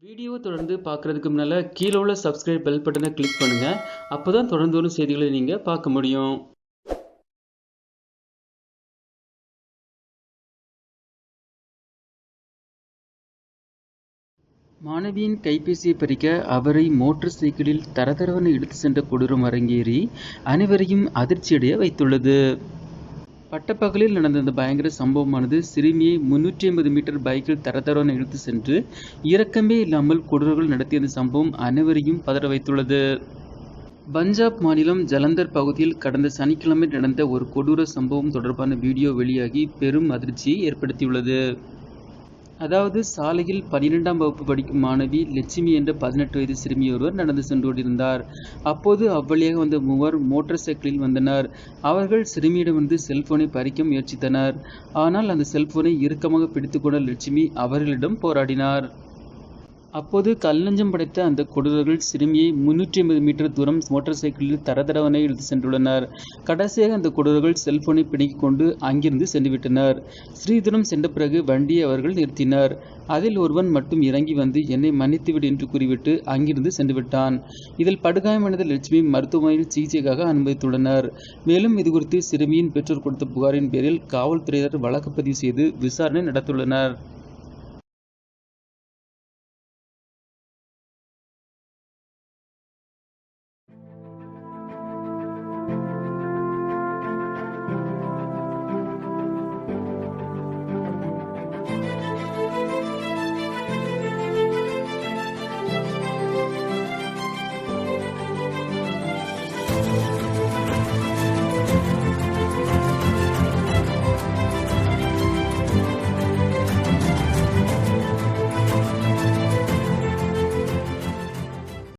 வீடியோவை தொடர்ந்து பார்க்குறதுக்கு முன்னால் கீழே உள்ள சப்ஸ்கிரைப் பெல் பட்டனை கிளிக் பண்ணுங்கள். அப்போ தான் தொடர்ந்து வரும் செய்திகளை நீங்கள் பார்க்க முடியும். மாணவியின் கைபேசியை பறிக்க அவரை மோட்டார் சைக்கிளில் தரதரவென இழுத்து சென்ற கொடூரம் அரங்கேறி அனைவரையும் அதிர்ச்சியடைய வைத்துள்ளது. பட்டப்பகலில் நடந்த இந்த பயங்கர சம்பவமானது சிறுமியை 350 மீட்டர் பைக்கில் தரதரவென இழுத்து சென்று இரக்கமே இல்லாமல் கொடூரர்கள் நடத்திய இந்த சம்பவம் அனைவரையும் பதற வைத்துள்ளது. பஞ்சாப் மாநிலம் ஜலந்தர் பகுதியில் கடந்த சனிக்கிழமை நடந்த ஒரு கொடூர சம்பவம் தொடர்பான வீடியோ வெளியாகி பெரும் அதிர்ச்சியை ஏற்படுத்தியுள்ளது. அதாவது சாலையில் 12ஆம் வகுப்பு படிக்கும் மாணவி லட்சுமி என்ற 18 வயது சிறுமி ஒருவர் நடந்து சென்று கொண்டிருந்தார். அப்போது அவ்வழியாக வந்த மூவர் மோட்டார் சைக்கிளில் வந்தனர். அவர்கள் சிறுமியிடமிருந்து செல்போனை பறிக்க முயற்சித்தனர். ஆனால் அந்த செல்போனை இறுக்கமாக பிடித்துக்கொண்ட லட்சுமி அவர்களிடம் போராடினார். அப்போது கல்லஞ்சம் படைத்த அந்த கொடூரர்கள் சிறுமியை 350 மீட்டர் தூரம் மோட்டார் சைக்கிளில் தரதரவென இழுத்து சென்றுள்ளனர். கடைசியாக அந்த கொடூரர்கள் செல்போனை பிடுங்கிக் கொண்டு அங்கிருந்து சென்றுவிட்டனர். சிறிது சென்ற பிறகு வண்டியை அவர்கள் நிறுத்தினர். அதில் ஒருவன் மட்டும் இறங்கி வந்து என்னை மன்னித்துவிடு என்று கூறிவிட்டு அங்கிருந்து சென்றுவிட்டான். இதில் படுகாயமடைந்த லட்சுமி மருத்துவமனையில் சிகிச்சைக்காக அனுமதித்துள்ளனர். மேலும் இதுகுறித்து சிறுமியின் பெற்றோர் கொடுத்த புகாரின் பேரில் காவல்துறையினர் வழக்கு பதிவு செய்து விசாரணை நடத்தியுள்ளனர்.